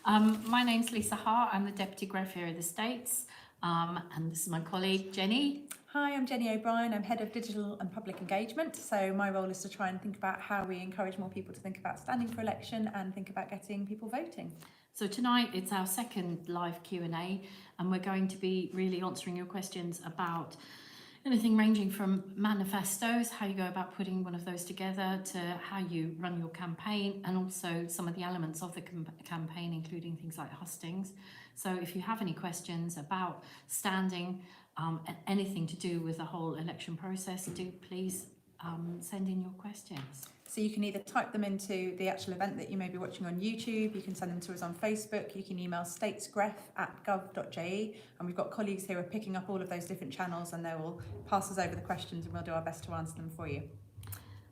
My name's Lisa Hart. I'm the Deputy Greffier of the States, and this is my colleague Jenny. Hi, I'm Jenny O'Brien. I'm Head of Digital and Public Engagement. So my role is to try and think about how we encourage more people to think about standing for election and think about getting people voting. So tonight it's our second live Q&A, and we're going to be really answering your questions about anything ranging from manifestos, how you go about putting one of those together, to how you run your campaign, and also some of the elements of the campaign, including things like hustings. So if you have any questions about standing, anything to do with the whole election process, do please send in your questions. So you can either type them into the actual event that you may be watching on YouTube, you can send them to us on Facebook, you can email statesgref@gov.je, and we've got colleagues here who are picking up all of those different channels, and they will pass us over the questions and we'll do our best to answer them for you.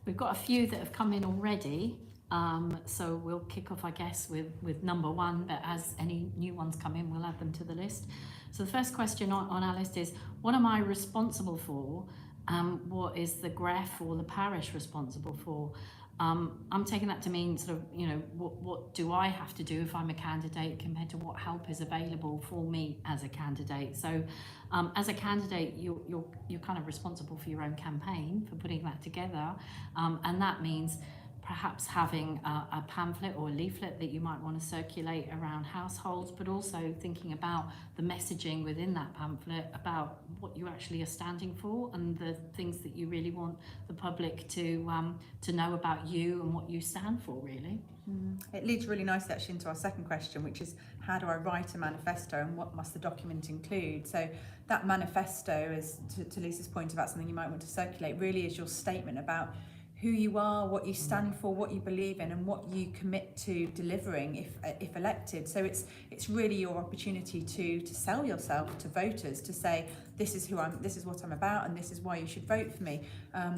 We've got a few that have come in already, so we'll kick off, I guess, with number one, but as any new ones come in, we'll add them to the list. So the first question on our list is, what am I responsible for? What is the Gref or the parish responsible for? I'm taking that to mean sort of, you know, what do I have to do if I'm a candidate compared to what help is available for me as a candidate. So as a candidate, you're kind of responsible for your own campaign, for putting that together, and that means perhaps having a pamphlet or a leaflet that you might want to circulate around households, but also thinking about the messaging within that pamphlet about what you actually are standing for and the things that you really want the public to know about you and what you stand for, really. It leads really nicely actually into our second question, which is, how do I write a manifesto and what must the document include? So that manifesto is, to Lisa's point about something you might want to circulate, really is your statement about who you are, what you stand for, what you believe in, and what you commit to delivering if elected. So it's really your opportunity to sell yourself to voters, to say, this is who I'm, this is what I'm about, and this is why you should vote for me.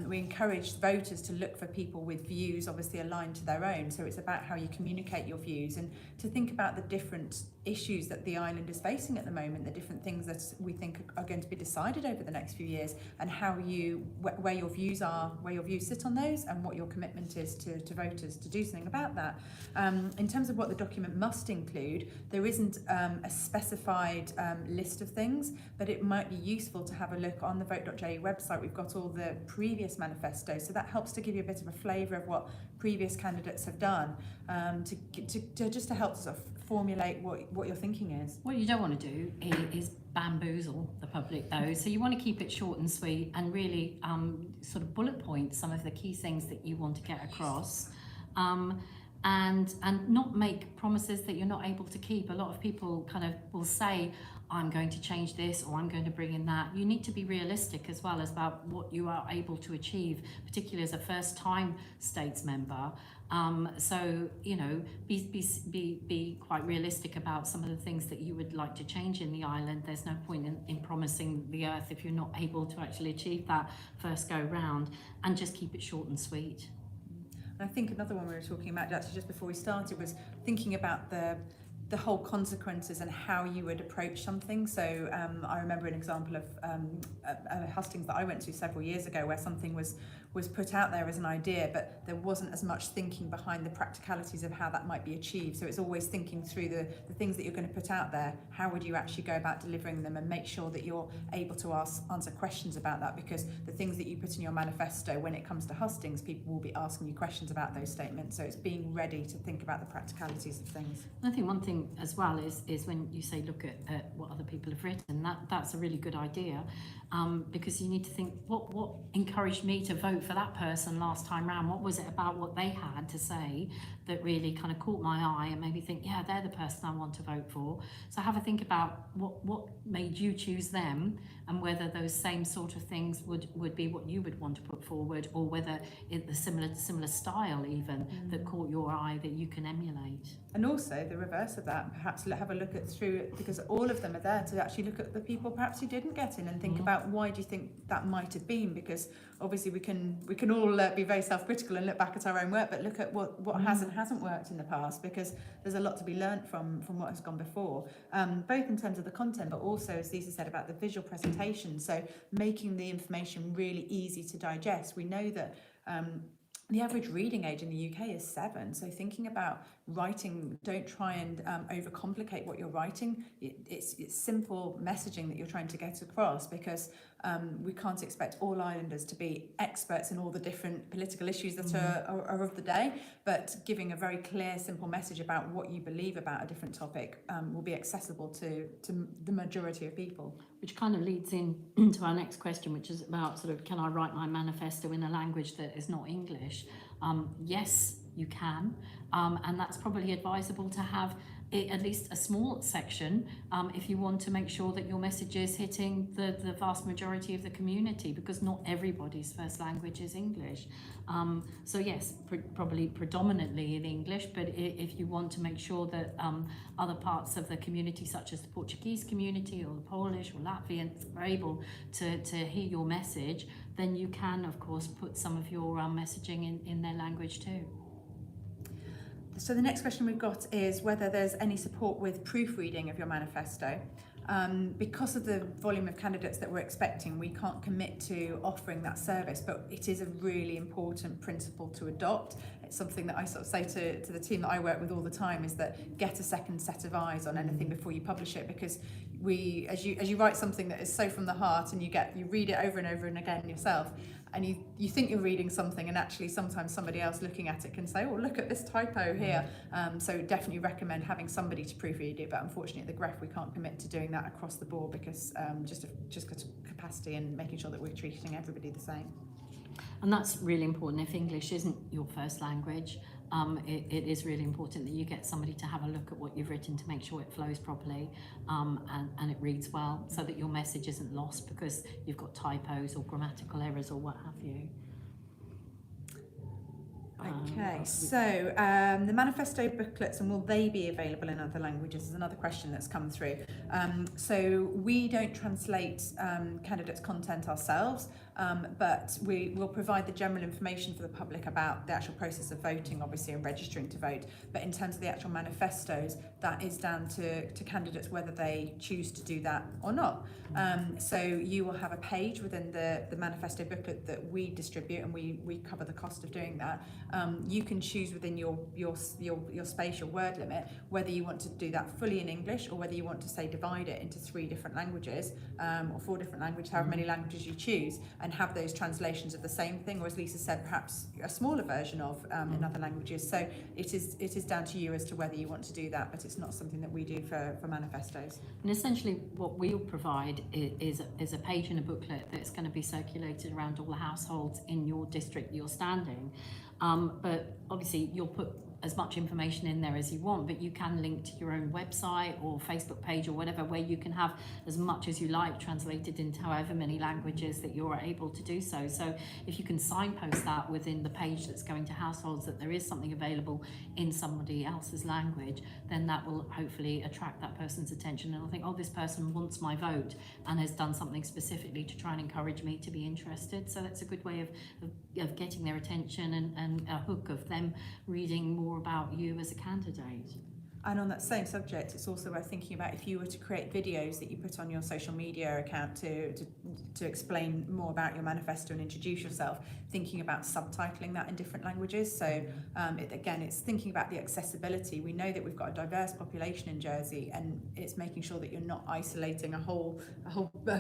We encourage voters to look for people with views obviously aligned to their own. So it's about how you communicate your views and to think about the different issues that the island is facing at the moment, the different things that we think are going to be decided over the next few years, and how you, where your views are, where your views sit on those, and what your commitment is to voters to do something about that. In terms of what the document must include, there isn't a specified list of things, but it might be useful to have a look on the vote.je website. We've got all the previous manifestos, so that helps to give you a bit of a flavour of what previous candidates have done, just to help to sort of formulate what your thinking is. What you don't want to do is bamboozle the public, though, so you want to keep it short and sweet and really sort of bullet point some of the key things that you want to get across, and not make promises that you're not able to keep. A lot of people kind of will say, I'm going to change this, or I'm going to bring in that. You need to be realistic as well as about what you are able to achieve, particularly as a first-time states member. So, you know, be quite realistic about some of the things that you would like to change in the island. There's no point in promising the earth if you're not able to actually achieve that first go round, and just keep it short and sweet. And I think another one we were talking about actually just before we started was thinking about the whole consequences and how you would approach something. So I remember an example of a hustings that I went to several years ago where something was put out there as an idea, but there wasn't as much thinking behind the practicalities of how that might be achieved. So it's always thinking through the things that you're going to put out there. How would you actually go about delivering them, and make sure that you're able to answer questions about that, because the things that you put in your manifesto, when it comes to hustings, people will be asking you questions about those statements. So it's being ready to think about the practicalities of things. I think one thing as well is when you say look at what other people have written, that's a really good idea, because you need to think what encouraged me to vote for that person last time round. What was it about what they had to say that really kind of caught my eye and made me think, yeah, they're the person I want to vote for. So have a think about what made you choose them, and whether those same sort of things would be what you would want to put forward, or whether it's the similar style even that caught your eye that you can emulate. And also the reverse of that, perhaps have a look at through, because all of them are there to actually look at the people perhaps who didn't get in and think about why do you think that might have been, because obviously we can all be very self-critical and look back at our own work, but look at what has and hasn't worked in the past, because there's a lot to be learnt from what has gone before, both in terms of the content, but also, as Lisa said, about the visual presentation. So making the information really easy to digest. We know that the average reading age in the UK is 7, so thinking about writing, don't try and overcomplicate what you're writing. It's simple messaging that you're trying to get across, because we can't expect all islanders to be experts in all the different political issues that are of the day, but giving a very clear, simple message about what you believe about a different topic will be accessible to the majority of people. Which kind of leads into our next question, which is about sort of, can I write my manifesto in a language that is not English? Yes, you can, and that's probably advisable to have at least a small section if you want to make sure that your message is hitting the vast majority of the community, because not everybody's first language is English. So yes, probably predominantly in English, but if you want to make sure that other parts of the community, such as the Portuguese community or the Polish or Latvians, are able to hear your message, then you can, of course, put some of your messaging in their language too. So the next question we've got is whether there's any support with proofreading of your manifesto. Because of the volume of candidates that we're expecting, we can't commit to offering that service, but it is a really important principle to adopt. It's something that I sort of say to the team that I work with all the time, is that get a second set of eyes on anything before you publish it, because as you write something that is so from the heart, and you read it over and over and again yourself, and you think you're reading something, and actually sometimes somebody else looking at it can say, oh, look at this typo here. So definitely recommend having somebody to proofread it, but unfortunately at the Gref we can't commit to doing that across the board, because just capacity and making sure that we're treating everybody the same. And that's really important. If English isn't your first language, it is really important that you get somebody to have a look at what you've written to make sure it flows properly and it reads well, so that your message isn't lost because you've got typos or grammatical errors or what have you. Okay, so the manifesto booklets, and will they be available in other languages, is another question that's come through. So we don't translate candidates' content ourselves, but we will provide the general information for the public about the actual process of voting, obviously, and registering to vote. But in terms of the actual manifestos, that is down to candidates whether they choose to do that or not. So you will have a page within the manifesto booklet that we distribute, and we cover the cost of doing that. You can choose within your space, your word limit, whether you want to do that fully in English, or whether you want to, say, divide it into 3 different languages or 4 different languages, however many languages you choose, and have those translations of the same thing, or, as Lisa said, perhaps a smaller version of in other languages. So it is down to you as to whether you want to do that, but it's not something that we do for manifestos. And essentially what we'll provide is a page in a booklet that's going to be circulated around all the households in your district you're standing. But obviously you'll put as much information in there as you want, but you can link to your own website or Facebook page or whatever, where you can have as much as you like translated into however many languages that you're able to do so. So if you can signpost that within the page that's going to households that there is something available in somebody else's language, then that will hopefully attract that person's attention, and I'll think, oh, this person wants my vote and has done something specifically to try and encourage me to be interested. So that's a good way of getting their attention and a hook of them reading more about you as a candidate. And on that same subject, it's also worth thinking about if you were to create videos that you put on your social media account to explain more about your manifesto and introduce yourself, thinking about subtitling that in different languages. So it's thinking about the accessibility. We know that we've got a diverse population in Jersey, and it's making sure that you're not isolating a whole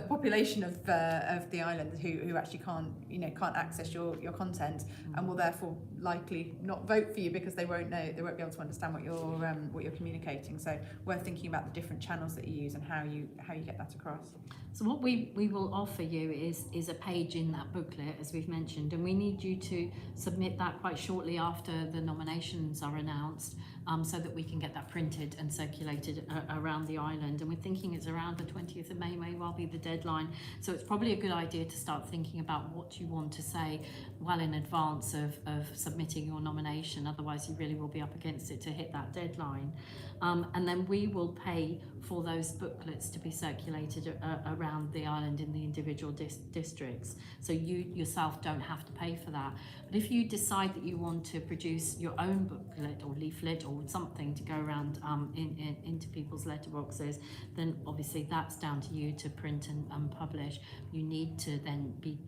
population of the island who actually can't access your content, and will therefore likely not vote for you because they won't be able to understand what you're communicating. So we're thinking about the different channels that you use and how you get that across. So what we will offer you is a page in that booklet, as we've mentioned, and we need you to submit that quite shortly after the nominations are announced, so that we can get that printed and circulated around the island. And we're thinking it's around the 20th of May well be the deadline. So it's probably a good idea to start thinking about what you want to say well in advance of submitting your nomination. Otherwise you really will be up against it to hit that deadline. And then we will pay for those booklets to be circulated around the island in the individual districts. So you yourself don't have to pay for that. But if you decide that you want to produce your own booklet or leaflet or or something to go around into people's letterboxes, then obviously that's down to you to print and publish. You need to then be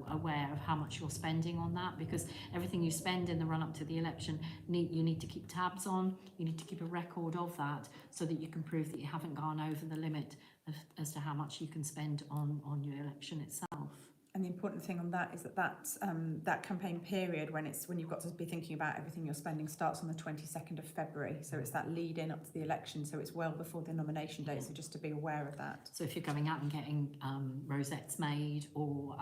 aware of how much you're spending on that, because everything you spend in the run-up to the election, you need to keep tabs on, you need to keep a record of that so that you can prove that you haven't gone over the limit as to how much you can spend on your election itself. And the important thing on that is that campaign period, when you've got to be thinking about everything you're spending, starts on the 22nd of February. So it's that lead in up to the election. So it's well before the nomination date. So just to be aware of that. So if you're going out and getting rosettes made, or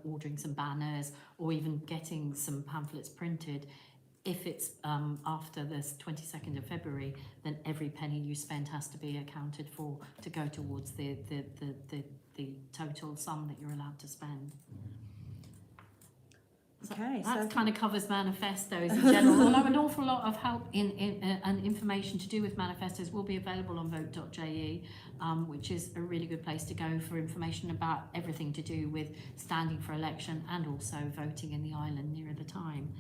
ordering some banners, or even getting some pamphlets printed, if it's after the 22nd of February, then every penny you spend has to be accounted for to go towards the total sum that you're allowed to spend. Okay, so that so kind of covers manifestos in general. Although an awful lot of help and information to do with manifestos will be available on vote.je, which is a really good place to go for information about everything to do with standing for election and also voting in the island nearer the time.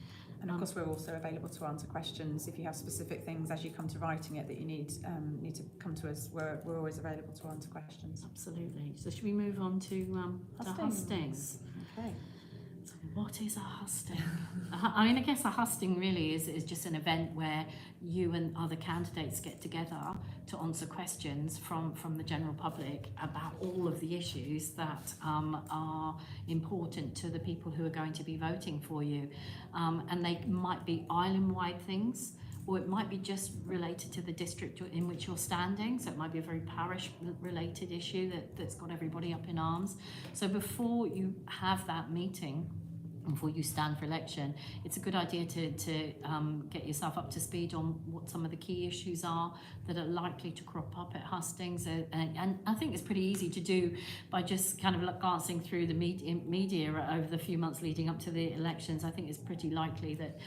And of course, we're also available to answer questions. If you have specific things as you come to writing it that you need to come to us, we're always available to answer questions. Absolutely. So should we move on to hustings? Okay. So what is a husting? I mean, I guess a husting really is just an event where you and other candidates get together to answer questions from the general public about all of the issues that are important to the people who are going to be voting for you. And they might be island-wide things, or it might be just related to the district in which you're standing. So it might be a very parish-related issue that's got everybody up in arms. So before you have that meeting, before you stand for election, it's a good idea to get yourself up to speed on what some of the key issues are that are likely to crop up at hustings. And I think it's pretty easy to do by just kind of glancing through the media over the few months leading up to the elections. I think it's pretty likely that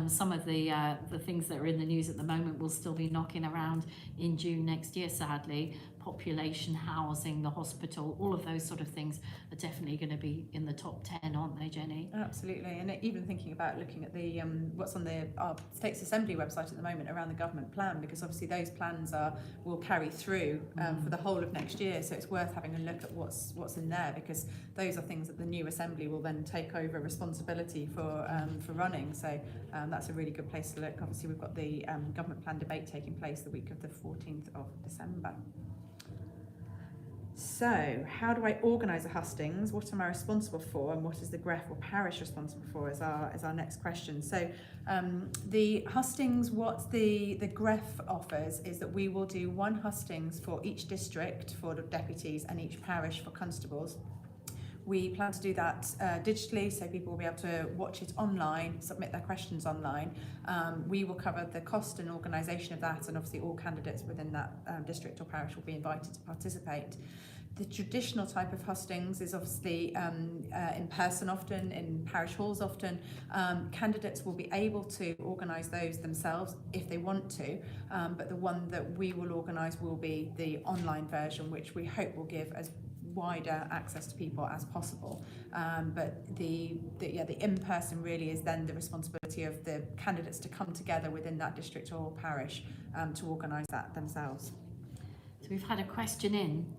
some of the things that are in the news at the moment will still be knocking around in June next year, sadly. Population, housing, the hospital, all of those sort of things are definitely going to be in the top 10, aren't they, Jenny? Absolutely. And even thinking about looking at the what's on our States Assembly website at the moment around the government plan, because obviously those plans will carry through for the whole of next year. So it's worth having a look at what's in there, because those are things that the new Assembly will then take over responsibility for running. So that's a really good place to look. Obviously, we've got the government plan debate taking place the week of the 14th of December. So, how do I organise a hustings? What am I responsible for, and what is the Greff or parish responsible for? Is our next question. So, the hustings, what the Greff offers is that we will do one hustings for each district for the deputies and each parish for constables. We plan to do that digitally, so people will be able to watch it online, submit their questions online. We will cover the cost and organisation of that, and obviously all candidates within that district or parish will be invited to participate. The traditional type of hustings is obviously in person often, in parish halls often. Candidates will be able to organise those themselves if they want to, but the one that we will organise will be the online version, which we hope will give as wider access to people as possible. But the in-person really is then the responsibility of the candidates to come together within that district or parish to organise that themselves. So we've had a question in.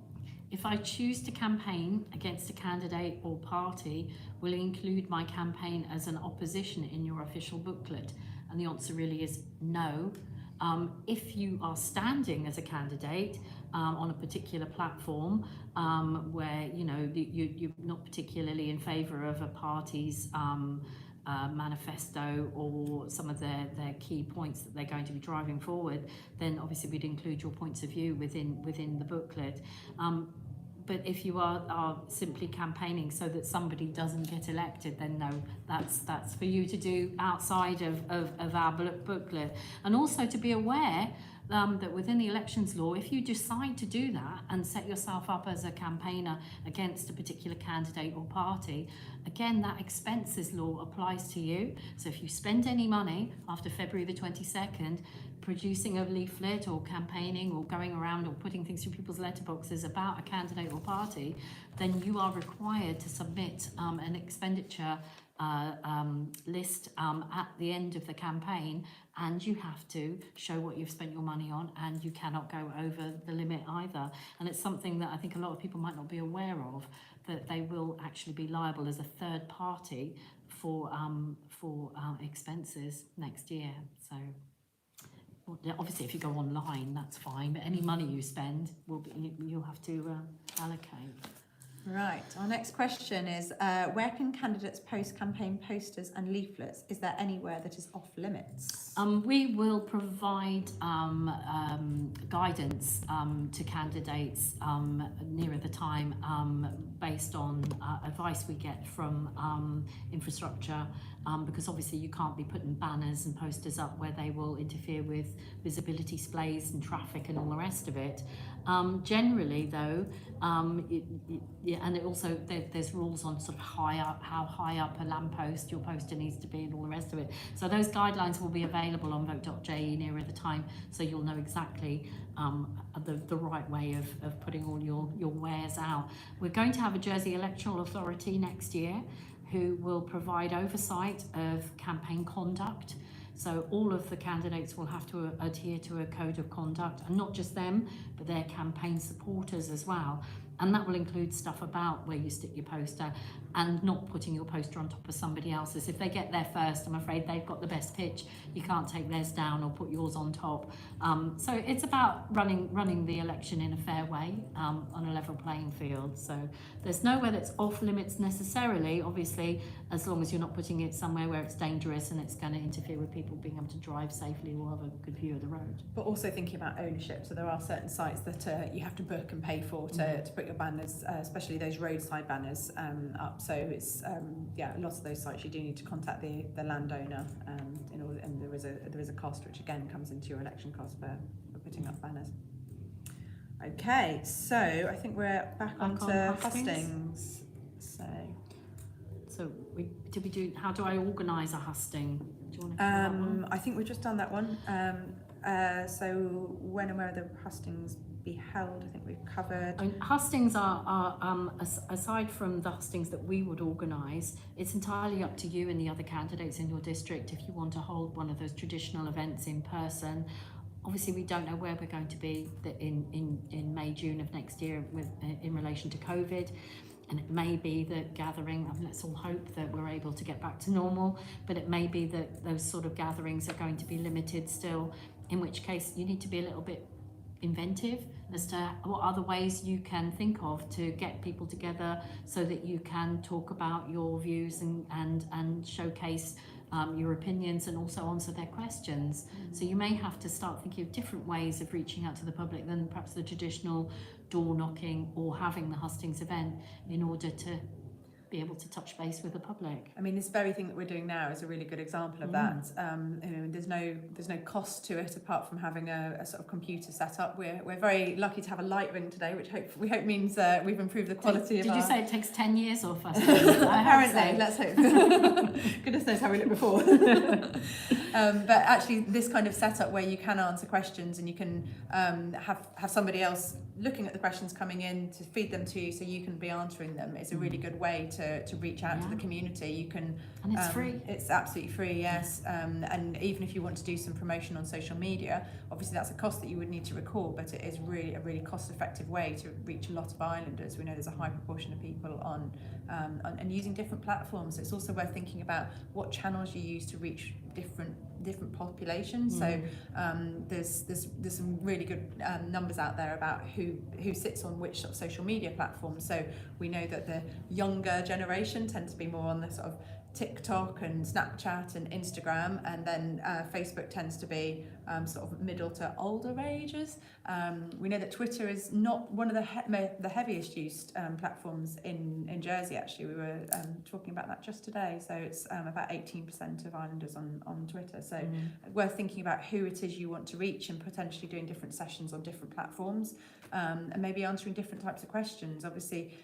If I choose to campaign against a candidate or party, will it include my campaign as an opposition in your official booklet? And the answer really is no. If you are standing as a candidate on a particular platform where you're not particularly in favour of a party's manifesto or some of their key points that they're going to be driving forward, then obviously we'd include your points of view within the booklet. But if you are simply campaigning so that somebody doesn't get elected, then no, that's for you to do outside of our booklet. And also to be aware that within the elections law, if you decide to do that and set yourself up as a campaigner against a particular candidate or party, again, that expenses law applies to you. So if you spend any money after February the 22nd, producing a leaflet or campaigning or going around or putting things through people's letterboxes about a candidate or party, then you are required to submit an expenditure list at the end of the campaign, and you have to show what you've spent your money on, and you cannot go over the limit either. And it's something that I think a lot of people might not be aware of, that they will actually be liable as a third party for expenses next year. So obviously if you go online, that's fine, but any money you spend will be, you'll have to allocate. Right, our next question is, where can candidates post campaign posters and leaflets? Is there anywhere that is off limits? We will provide guidance to candidates nearer the time based on advice we get from infrastructure, because obviously you can't be putting banners and posters up where they will interfere with visibility displays and traffic and all the rest of it. Generally though, and it also there's rules on sort of how high up a lamppost your poster needs to be and all the rest of it. So those guidelines will be available on vote.je nearer the time, so you'll know exactly the right way of putting all your wares out. We're going to have a Jersey Electoral Authority next year who will provide oversight of campaign conduct. So all of the candidates will have to adhere to a code of conduct, and not just them, but their campaign supporters as well. And that will include stuff about where you stick your poster and not putting your poster on top of somebody else's. If they get there first, I'm afraid they've got the best pitch. You can't take theirs down or put yours on top. So it's about running the election in a fair way, on a level playing field. So there's nowhere that's off limits necessarily, obviously, as long as you're not putting it somewhere where it's dangerous and it's going to interfere with people being able to drive safely or have a good view of the road. But also thinking about ownership, so there are certain sites that you have to book and pay for to put your banners, especially those roadside banners, up. So it's a lot of those sites you do need to contact the landowner, in order, and there is a cost which again comes into your election cost for putting up banners. Okay, so I think we're back onto Hustings. So how do I organise a husting? Do you want to cover that one? I think we've just done that one. So when and where the hustings be held, I think we've covered. I mean, hustings are aside from the hustings that we would organise, it's entirely up to you and the other candidates in your district if you want to hold one of those traditional events in person. Obviously, we don't know where we're going to be in May, June of next year in relation to COVID. And it may be that gathering, let's all hope that we're able to get back to normal, but it may be that those sort of gatherings are going to be limited still, in which case you need to be a little bit inventive as to what other ways you can think of to get people together so that you can talk about your views and showcase your opinions and also answer their questions. So you may have to start thinking of different ways of reaching out to the public than perhaps the traditional door knocking or having the hustings event in order to be able to touch base with the public. I mean, this very thing that we're doing now is a really good example of that. There's no cost to it apart from having a sort of computer set up. We're very lucky to have a light ring today, which we hope means we've improved the quality of Did our... you say it takes 10 years off us? Apparently, let's hope. Goodness knows how we looked before. But actually, this kind of setup where you can answer questions and you can have somebody else looking at the questions coming in to feed them to you so you can be answering them, is a really good way to reach out to the community. You can, and it's free. It's absolutely free, yes. And even if you want to do some promotion on social media, obviously that's a cost that you would need to record, but it is really a really cost-effective way to reach a lot of islanders. We know there's a high proportion of people on and using different platforms. It's also worth thinking about what channels you use to reach different populations. So there's some really good numbers out there about who sits on which sort of social media platforms. So we know that the younger generation tend to be more on the sort of TikTok and Snapchat and Instagram, and then Facebook tends to be sort of middle to older ages. We know that Twitter is not one of the heaviest used platforms in Jersey. Actually, we were talking about that just today. So it's about 18% of islanders on Twitter. So worth thinking about who it is you want to reach and potentially doing different sessions on different platforms, and maybe answering different types of questions. Obviously,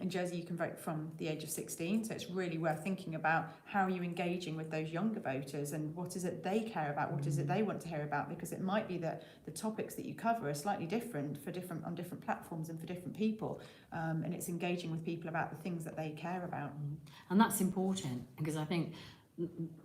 in Jersey you can vote from the age of 16, so it's really worth thinking about how are you engaging with those younger voters and what is it they care about, what is it they want to hear about, because it might be that the topics that you cover are slightly different on different platforms and for different people, and it's engaging with people about the things that they care about. And that's important, because I think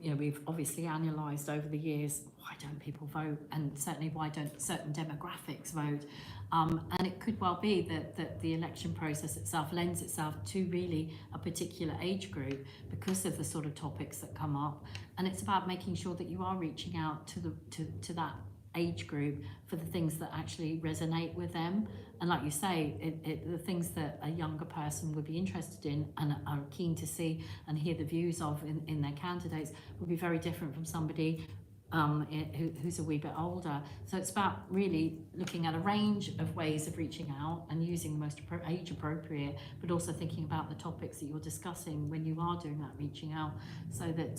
you know, we've obviously analysed over the years, why don't people vote, and certainly why don't certain demographics vote, and it could well be that the election process itself lends itself to really a particular age group because of the sort of topics that come up, and it's about making sure that you are reaching out to that age group for the things that actually resonate with them. And like you say, the things that a younger person would be interested in and are keen to see and hear the views of in their candidates would be very different from somebody who's a wee bit older. So it's about really looking at a range of ways of reaching out and using the most age appropriate, but also thinking about the topics that you're discussing when you are doing that reaching out, so that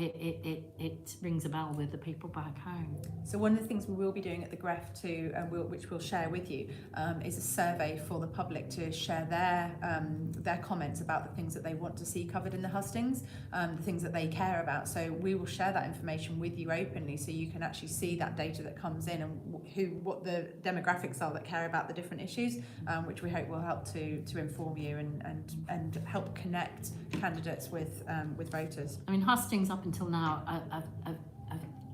it rings a bell with the people back home. So one of the things we will be doing at the Gref too, which we'll share with you, is a survey for the public to share their comments about the things that they want to see covered in the hustings, the things that they care about. So we will share that information with you openly, so you can actually see that data that comes in and what the demographics are that care about the different issues, which we hope will help to inform you and help connect candidates with voters. I mean, hustings up until now have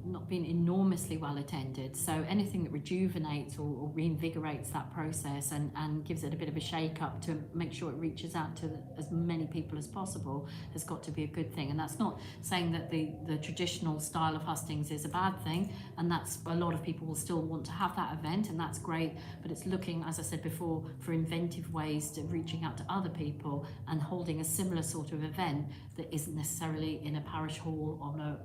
not been enormously well attended, so anything that rejuvenates or reinvigorates that process and gives it a bit of a shake up to make sure it reaches out to as many people as possible has got to be a good thing. And that's not saying that the traditional style of hustings is a bad thing, and that's a lot of people will still want to have that event, and that's great, but it's looking, as I said before, for inventive ways to reaching out to other people and holding a similar sort of event that isn't necessarily in a parish hall on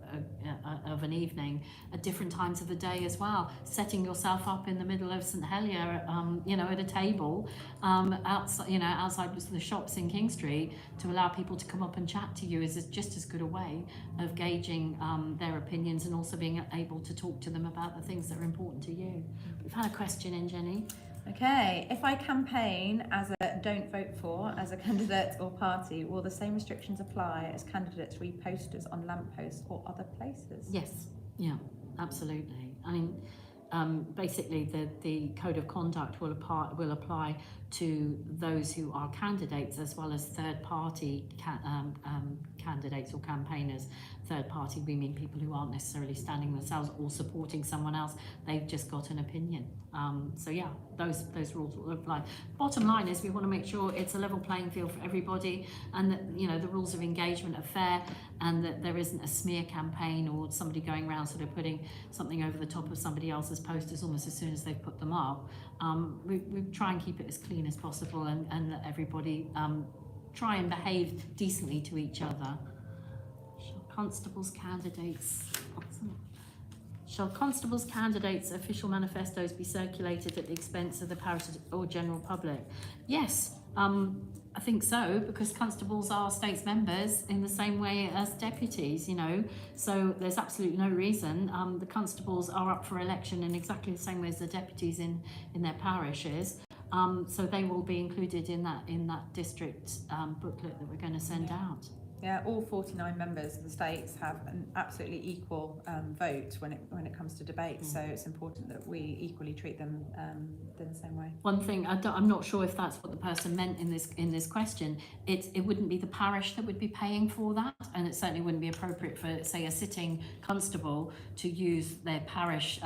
of an evening, at different times of the day as well. Setting yourself up in the middle of St Helier, you know, at a table outside the shops in King Street, to allow people to come up and chat to you is just as good a way of gauging their opinions and also being able to talk to them about the things that are important to you. We've had a question in, Jenny. Okay, if I campaign as a don't vote for as a candidate or party, will the same restrictions apply as candidates read posters on lampposts or other places? Yes, yeah, absolutely. I mean, basically the code of conduct will apply to those who are candidates as well as third party candidates or campaigners. Third party, we mean people who aren't necessarily standing themselves or supporting someone else, they've just got an opinion. So yeah, those rules will apply. Bottom line is we want to make sure it's a level playing field for everybody, and that, you know, the rules of engagement are fair, and that there isn't a smear campaign or somebody going around sort of putting something over the top of somebody else's posters almost as soon as they've put them up. We try and keep it as clean as possible, and let everybody try and behave decently to each other. Shall constables' candidates' official manifestos be circulated at the expense of the parish or general public? Yes, I think so, because constables are states members in the same way as deputies, you know, so there's absolutely no reason. The constables are up for election in exactly the same way as the deputies in their parishes. So they will be included in that district booklet that we're going to send out. Yeah, all 49 members of the states have an absolutely equal vote when it comes to debate. So it's important that we equally treat them in the same way. One thing, I'm not sure if that's what the person meant in this question. It wouldn't be the parish that would be paying for that, and it certainly wouldn't be appropriate for, say, a sitting constable to use their parish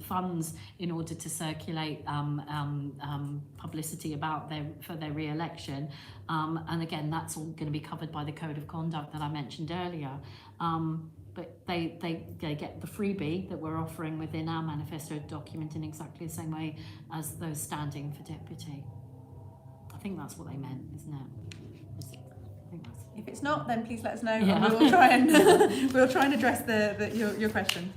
funds in order to circulate publicity about their re-election. And again, that's all going to be covered by the code of conduct that I mentioned earlier. But they get the freebie that we're offering within our manifesto document in exactly the same way as those standing for deputy. I think that's what they meant, isn't it? If it's not, then please let us know, yeah. And we'll try and we'll try and address your question.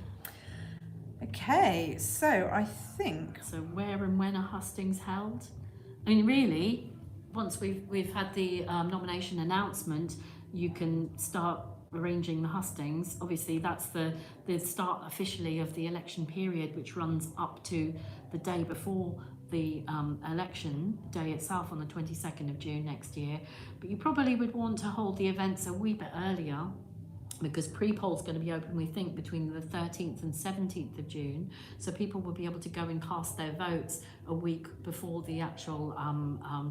Okay, so I think. So where and when are hustings held? I mean, really, once we've had the nomination announcement, you can start arranging the hustings. Obviously, that's the start officially of the election period, which runs up to the day before the election day itself on the 22nd of June next year. But you probably would want to hold the events a wee bit earlier, because pre-poll is going to be open, we think, between the 13th and 17th of June. So people will be able to go and cast their votes a week before the actual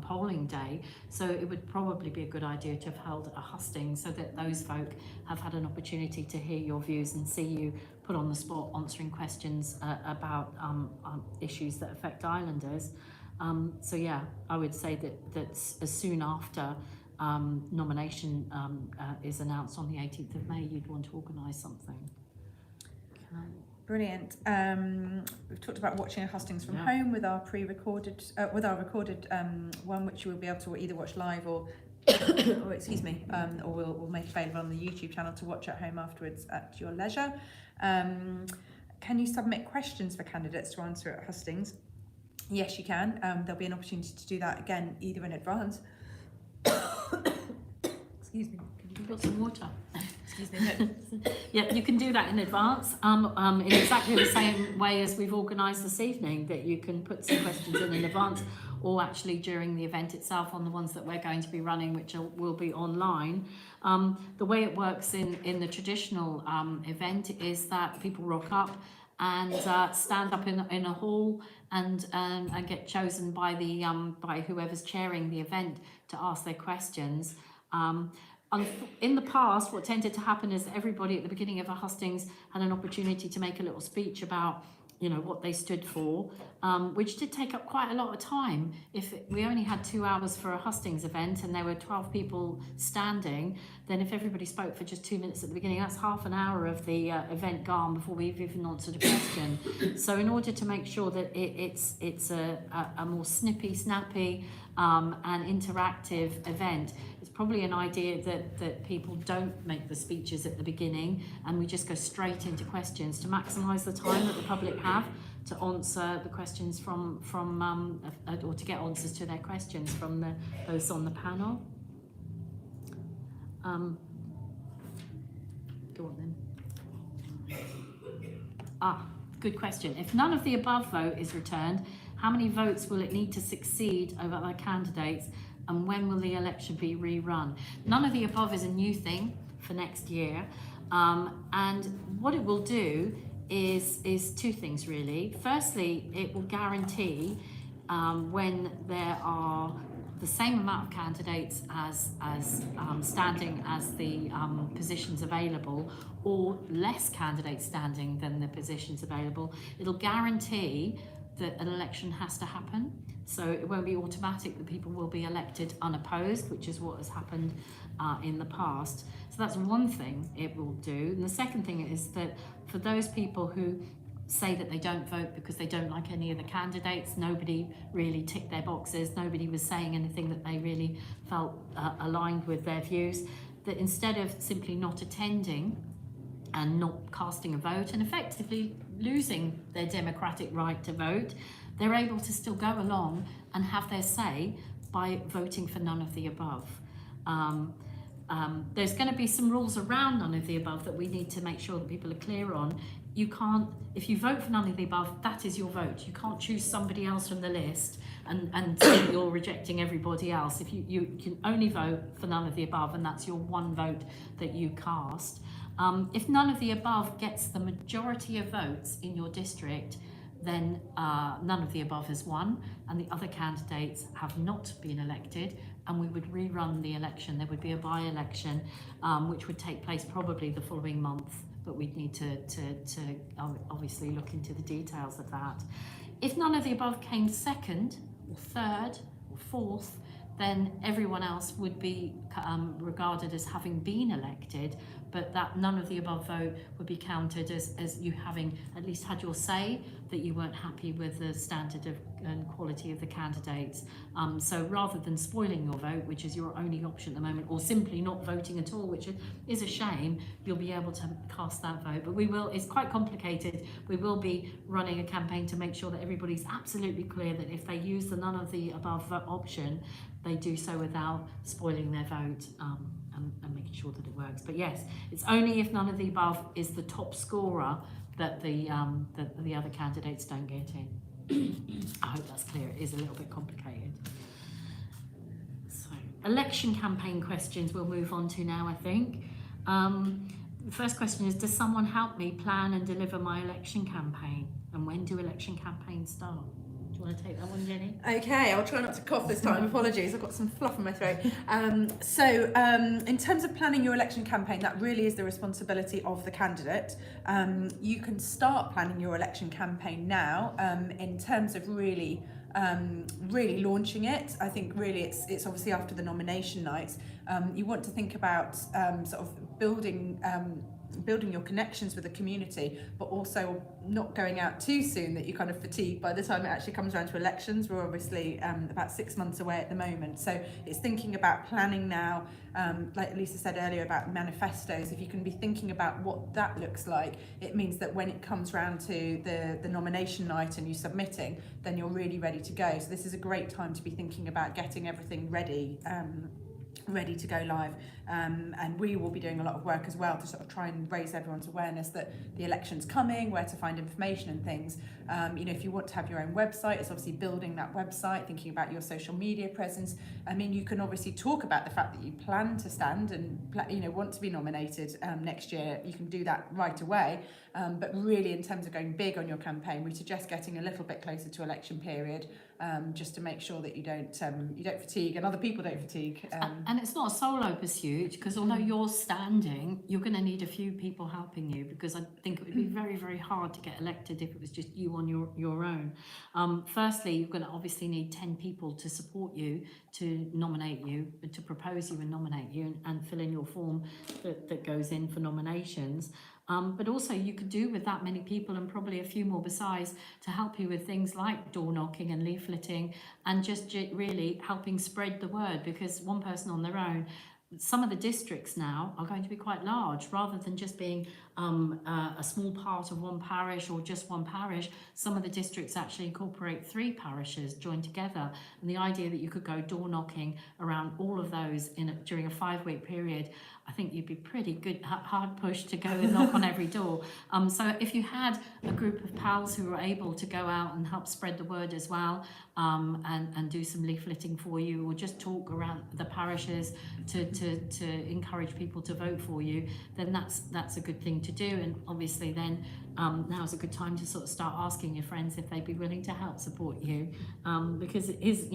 polling day. So it would probably be a good idea to have held a hustings so that those folk have had an opportunity to hear your views and see you put on the spot answering questions about issues that affect islanders. So yeah, I would say that as soon after nomination is announced on the 18th of May, you'd want to organise something. Brilliant. We've talked about watching a hustings from home with our recorded one, which you will be able to either watch live or or we'll make available on the YouTube channel to watch at home afterwards at your leisure. Can you submit questions for candidates to answer at hustings? Yes, you can. There'll be an opportunity to do that again, either in advance. Excuse me. You've got some water. Excuse me. Yeah, you can do that in advance in exactly the same way as we've organised this evening, that you can put some questions in advance, or actually during the event itself on the ones that we're going to be running, which will be online. The way it works in the traditional event is that people rock up and stand up in a hall and get chosen by the by whoever's chairing the event to ask their questions. In the past, what tended to happen is that everybody at the beginning of a hustings had an opportunity to make a little speech about, you know, what they stood for, which did take up quite a lot of time. If we only had 2 hours for a hustings event and there were 12 people standing, then if everybody spoke for just 2 minutes at the beginning, that's half an hour of the event gone before we've even answered a question. So in order to make sure that it's a more snippy, snappy and interactive event, it's probably an idea that people don't make the speeches at the beginning and we just go straight into questions to maximise the time that the public have to answer the questions from or to get answers to their questions from those on the panel. Go on then. Good question. If none of the above vote is returned, how many votes will it need to succeed over other candidates, and when will the election be rerun? None of the above is a new thing for next year, and what it will do is two things really. Firstly, it will guarantee when there are the same amount of candidates as standing as the positions available, or less candidates standing than the positions available, it'll guarantee that an election has to happen. So it won't be automatic that people will be elected unopposed, which is what has happened in the past. So that's one thing it will do. And the second thing is that for those people who say that they don't vote because they don't like any of the candidates, nobody really ticked their boxes, nobody was saying anything that they really felt aligned with their views, that instead of simply not attending and not casting a vote and effectively losing their democratic right to vote, they're able to still go along and have their say by voting for none of the above. There's going to be some rules around none of the above that we need to make sure that people are clear on. You can't, if you vote for none of the above, that is your vote. You can't choose somebody else from the list and say that you're rejecting everybody else. If you can only vote for none of the above, and that's your one vote that you cast. If none of the above gets the majority of votes in your district, then none of the above has won, and the other candidates have not been elected, and we would rerun the election. There would be a by-election, which would take place probably the following month, but we'd need to obviously look into the details of that. If none of the above came second, or third, or fourth, then everyone else would be regarded as having been elected, but that none of the above vote would be counted as you having at least had your say, that you weren't happy with the standard of and quality of the candidates. So rather than spoiling your vote, which is your only option at the moment, or simply not voting at all, which is a shame, you'll be able to cast that vote. But we will, it's quite complicated. We will be running a campaign to make sure that everybody's absolutely clear that if they use the none of the above option, they do so without spoiling their vote. And making sure that it works. But yes, it's only if none of the above is the top scorer that the other candidates don't get in. I hope that's clear. It is a little bit complicated. So, election campaign questions we'll move on to now, I think. The first question is, does someone help me plan and deliver my election campaign? And when do election campaigns start? Do you want to take that one, Jenny? Okay, I'll try not to cough this time. Apologies, I've got some fluff in my throat. In terms of planning your election campaign, that really is the responsibility of the candidate. You can start planning your election campaign now. In terms of really launching it, I think really it's obviously after the nomination nights. You want to think about sort of building your connections with the community, but also not going out too soon that you kind of fatigue by the time it actually comes around to elections. We're obviously about 6 months away at the moment, so it's thinking about planning now. Like Lisa said earlier about manifestos, if you can be thinking about what that looks like, it means that when it comes round to the nomination night and you submitting, then you're really ready to go. So this is a great time to be thinking about getting everything ready to go live, and we will be doing a lot of work as well to sort of try and raise everyone's awareness that the election's coming, where to find information and things. If you want to have your own website, it's obviously building that website, thinking about your social media presence. I mean, you can obviously talk about the fact that you plan to stand and want to be nominated next year. You can do that right away, but really in terms of going big on your campaign, we suggest getting a little bit closer to election period, just to make sure that you don't fatigue and other people don't fatigue. And it's not a solo pursuit, because although you're standing, you're going to need a few people helping you, because I think it would be very, very hard to get elected if it was just you on your own. Firstly, you're going to obviously need 10 people to support you, to nominate you, to propose you and nominate you, and fill in your form that goes in for nominations. But also you could do with that many people, and probably a few more besides, to help you with things like door knocking and leafleting, and just really helping spread the word, because one person on their own, some of the districts now are going to be quite large, rather than just being a small part of one parish or just one parish. Some of the districts actually incorporate 3 parishes joined together, and the idea that you could go door knocking around all of those during a 5-week period, I think you'd be pretty good, hard pushed to go and knock on every door. So if you had a group of pals who were able to go out and help spread the word as well, and do some leafleting for you, or just talk around the parishes to encourage people to vote for you, then that's a good thing to do. And obviously then now's a good time to sort of start asking your friends if they'd be willing to help support you, because it is,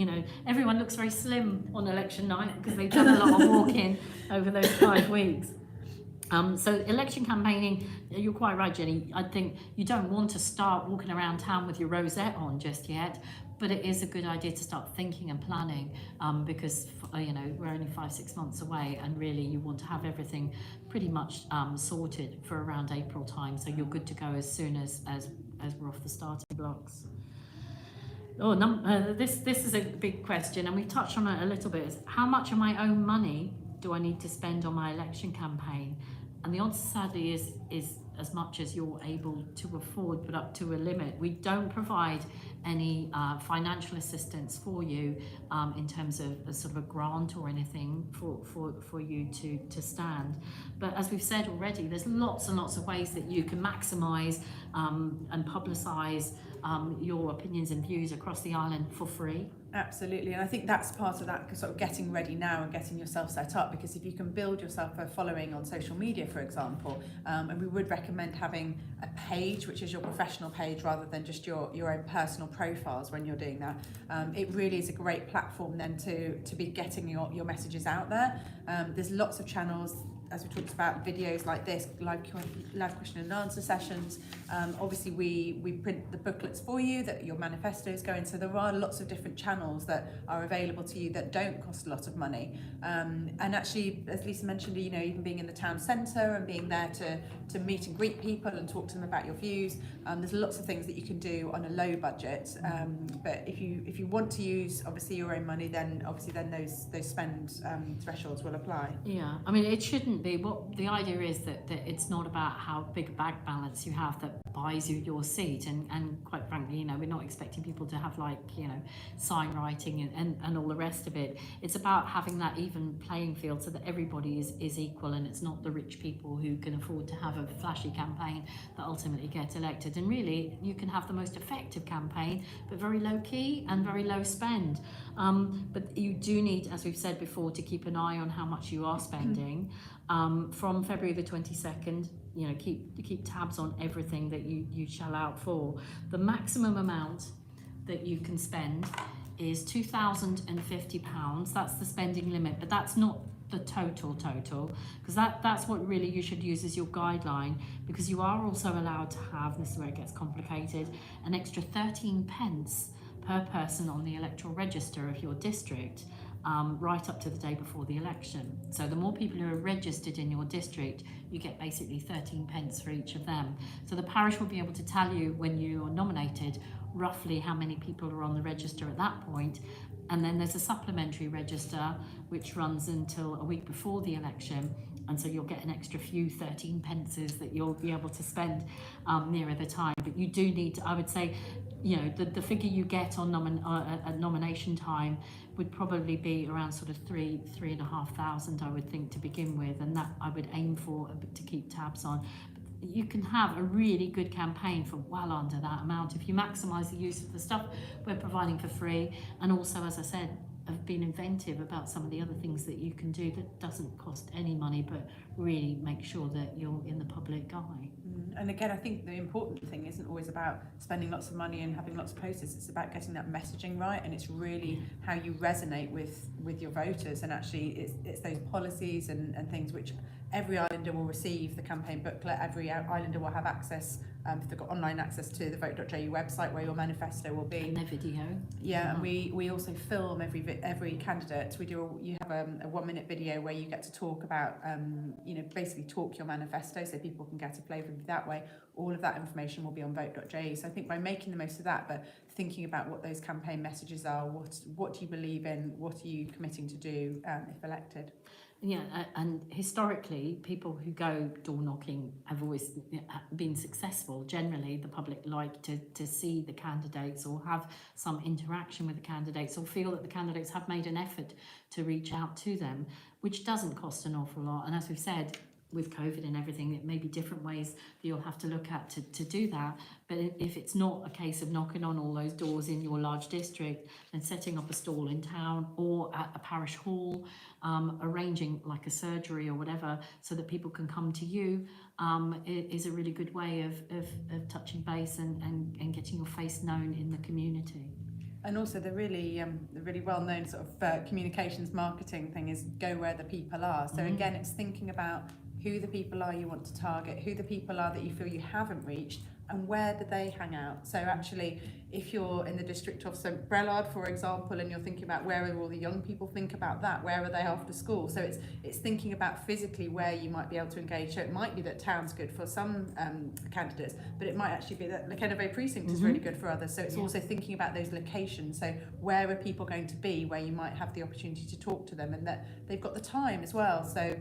everyone looks very slim on election night because they've done a lot of walking over those 5 weeks. So election campaigning, you're quite right, Jenny. I think you don't want to start walking around town with your rosette on just yet, but it is a good idea to start thinking and planning, because we're only 5-6 months away, and really you want to have everything pretty much sorted for around April time, so you're good to go as soon as we're off the starting blocks. This is a big question, and we touched on it a little bit. How much of my own money do I need to spend on my election campaign? And the answer, sadly, is as much as you're able to afford, but up to a limit. We don't provide any financial assistance for you in terms of a sort of a grant or anything for you to stand. But as we've said already, there's lots and lots of ways that you can maximise and publicise your opinions and views across the island for free. Absolutely, and I think that's part of that sort of getting ready now and getting yourself set up, because if you can build yourself a following on social media, for example, and we would recommend having a page which is your professional page rather than just your own personal profiles when you're doing that. It really is a great platform then to be getting your messages out there. There's lots of channels, as we talked about, videos like this, live question and answer sessions. Obviously we print the booklets for you that your manifestos go in, so there are lots of different channels that are available to you that don't cost a lot of money. And actually, as Lisa mentioned, even being in the town centre and being there to meet and greet people and talk to them about your views. There's lots of things that you can do on a low budget. But if you want to use obviously your own money, then those spend thresholds will apply. Yeah, I mean, it shouldn't be. What the idea is that it's not about how big a bank balance you have that buys you your seat, and quite frankly, we're not expecting people to have sign writing and all the rest of it. It's about having that even playing field so that everybody is equal, and it's not the rich people who can afford to have a flashy campaign that ultimately get elected. And really, you can have the most effective campaign, but very low key and very low spend. But you do need, as we've said before, to keep an eye on how much you are spending. from February the 22nd. You know, keep tabs on everything that you shell out for. The maximum amount that you can spend is £2,050. That's the spending limit, but that's not the total, because that's what really you should use as your guideline, because you are also allowed to have, this is where it gets complicated, an extra 13 pence per person on the electoral register of your district, right up to the day before the election. So the more people who are registered in your district, you get basically 13 pence for each of them. So the parish will be able to tell you when you're nominated roughly how many people are on the register at that point. And then there's a supplementary register which runs until a week before the election, and so you'll get an extra few 13 pences that you'll be able to spend nearer the time. But you do need to, I would say, you know, the figure you get on at nomination time would probably be around sort of 3,500, I would think, to begin with, and that I would aim for to keep tabs on. But you can have a really good campaign for well under that amount if you maximise the use of the stuff we're providing for free, and also, as I said, have been inventive about some of the other things that you can do that doesn't cost any money, but really make sure that you're in the public eye. And again, I think the important thing isn't always about spending lots of money and having lots of posters. It's about getting that messaging right, and it's really how you resonate with your voters. And actually, it's those policies and things which every islander will receive the campaign booklet. Every islander will have access, if they've got online access, to the vote.ju website where your manifesto will be. And their video. Yeah, and we also film every candidate. You have a 1 minute video where you get to talk about, you know, basically talk your manifesto, so people can get a flavour of that way. All of that information will be on vote.ju. So I think by making the most of that, but thinking about what those campaign messages are, what do you believe in, what are you committing to do if elected? Yeah, and historically, people who go door knocking have always been successful. Generally, the public like to see the candidates or have some interaction with the candidates, or feel that the candidates have made an effort to reach out to them, which doesn't cost an awful lot. And as we've said, with COVID and everything, it may be different ways that you'll have to look at to do that. But if it's not a case of knocking on all those doors in your large district, then setting up a stall in town or at a parish hall, arranging like a surgery or whatever so that people can come to you, is a really good way of touching base and getting your face known in the community. And also the really well-known sort of communications marketing thing is go where the people are. So again, it's thinking about who the people are you want to target, who the people are that you feel you haven't reached, and where do they hang out. So actually, if you're in the district of St Brelard, for example, and you're thinking about where are all the young people, think about that. Where are they after school? So it's thinking about physically where you might be able to engage. So it might be that town's good for some candidates, but it might actually be that Lekenove precinct is really good for others. So it's also thinking about those locations. So where are people going to be where you might have the opportunity to talk to them, and that they've got the time as well. So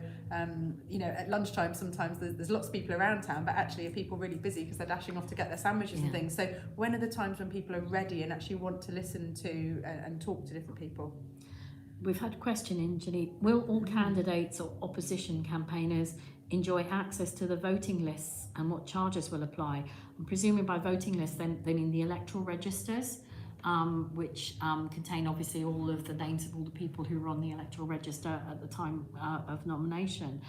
you know, at lunchtime sometimes there's lots of people around town, but actually are people really busy because they're dashing off to get their sandwiches and things. So when are the times when people are ready and actually want to listen to and talk to different people? We've had a question in, Janine. Will all candidates or opposition campaigners enjoy access to the voting lists, and what charges will apply? I'm presuming by voting lists then they mean the electoral registers, which contain obviously all of the names of all the people who were on the electoral register at the time of nomination.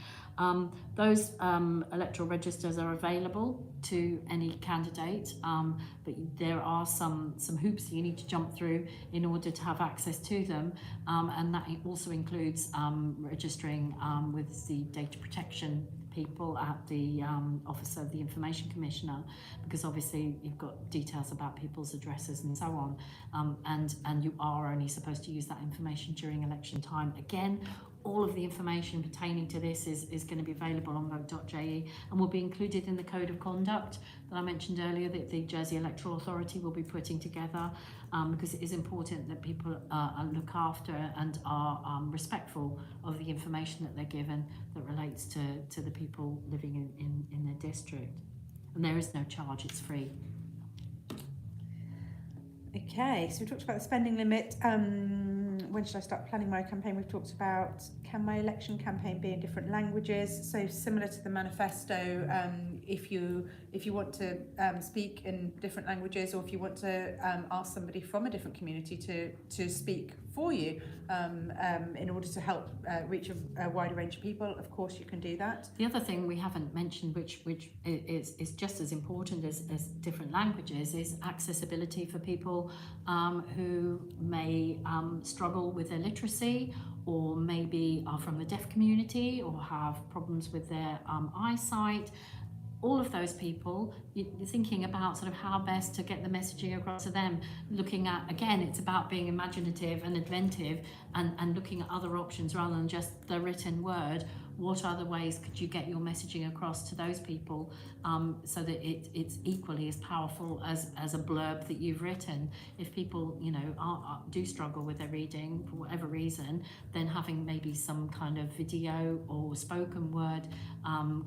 Those electoral registers are available to any candidate, but there are some hoops that you need to jump through in order to have access to them, and that also includes registering with the data protection people at the Office of the Information Commissioner, because obviously you've got details about people's addresses and so on, and you are only supposed to use that information during election time. Again, all of the information pertaining to this is going to be available on vote.je and will be included in the Code of Conduct that I mentioned earlier that the Jersey Electoral Authority will be putting together, because it is important that people look after and are respectful of the information that they're given that relates to the people living in their district. And there is no charge, it's free. Okay, so we talked about the spending limit. When should I start planning my campaign? We've talked about, can my election campaign be in different languages? So similar to the manifesto, if you want to speak in different languages, or if you want to ask somebody from a different community to speak for you in order to help reach a wider range of people, of course you can do that. The other thing we haven't mentioned, which is just as important as different languages, is accessibility for people who may struggle with their literacy, or maybe are from the deaf community, or have problems with their eyesight. All of those people, you're thinking about sort of how best to get the messaging across to them, looking at, again, it's about being imaginative and inventive, and looking at other options rather than just the written word. What other ways could you get your messaging across to those people so that it's equally as powerful as a blurb that you've written? If people, you know, do struggle with their reading for whatever reason, then having maybe some kind of video or spoken word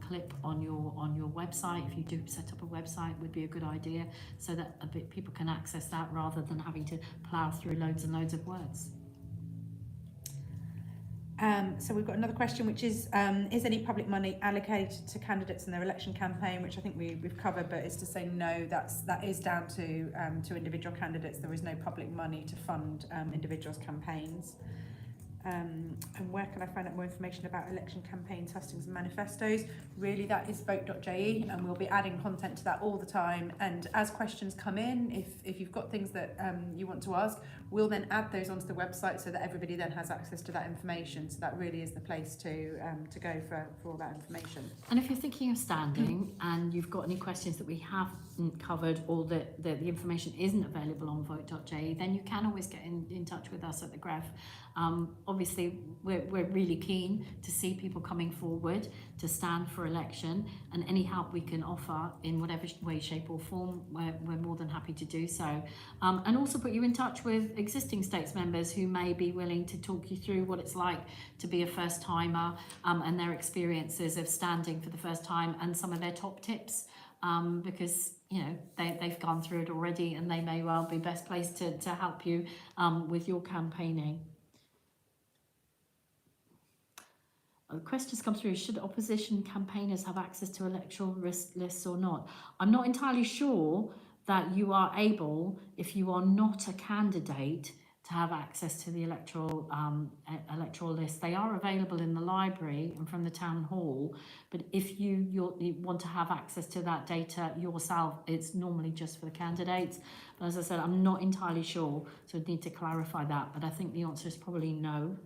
clip on your website, if you do set up a website, would be a good idea, so that people can access that rather than having to plough through loads and loads of words. So we've got another question, which is any public money allocated to candidates in their election campaign? Which I think we've covered, but it's to say no, that is down to individual candidates. There is no public money to fund individuals' campaigns. And where can I find out more information about election campaigns, hustings and manifestos? Really, that is vote.je, and we'll be adding content to that all the time. And as questions come in, if you've got things that you want to ask, we'll then add those onto the website so that everybody then has access to that information. So that really is the place to go for all that information. And if you're thinking of standing and you've got any questions that we haven't covered, or that the information isn't available on vote.je, then you can always get in touch with us at the Gref. Obviously, we're really keen to see people coming forward to stand for election, and any help we can offer in whatever way, shape or form, we're more than happy to do so. And also put you in touch with existing States members who may be willing to talk you through what it's like to be a first timer, and their experiences of standing for the first time, and some of their top tips, because you know they've gone through it already, and they may well be best placed to help you with your campaigning. The questions come through: should opposition campaigners have access to electoral lists or not? I'm not entirely sure that you are able, if you are not a candidate, to have access to the electoral list. They are available in the library and from the town hall, but if you want to have access to that data yourself, it's normally just for the candidates. But as I said, I'm not entirely sure, so I need to clarify that, but I think the answer is probably no.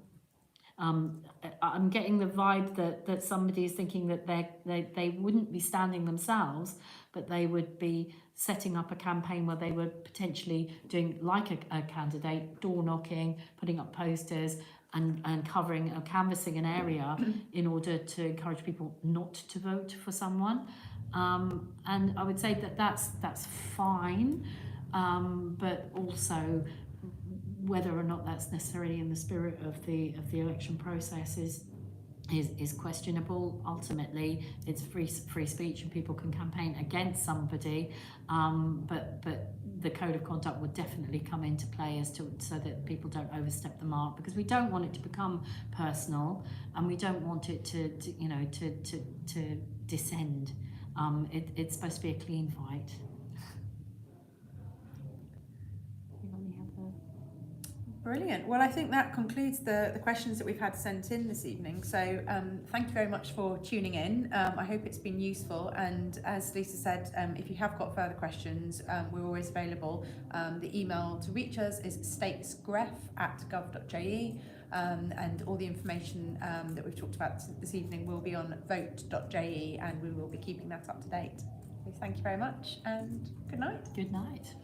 I'm getting the vibe that somebody is thinking that they wouldn't be standing themselves, but they would be setting up a campaign where they were potentially doing like a candidate, door knocking, putting up posters, and covering or canvassing an area in order to encourage people not to vote for someone. And I would say that's fine, but also whether or not that's necessarily in the spirit of the election process is questionable. Ultimately, it's free speech, and people can campaign against somebody, but the code of conduct would definitely come into play so that people don't overstep the mark, because we don't want it to become personal, and we don't want it to descend. It's supposed to be a clean fight. Brilliant. Well, I think that concludes the questions that we've had sent in this evening. So thank you very much for tuning in. I hope it's been useful. And as Lisa said, if you have got further questions, we're always available. The email to reach us is statesgref@gov.je, and all the information that we've talked about this evening will be on vote.je, and we will be keeping that up to date. So thank you very much, and good night. Good night.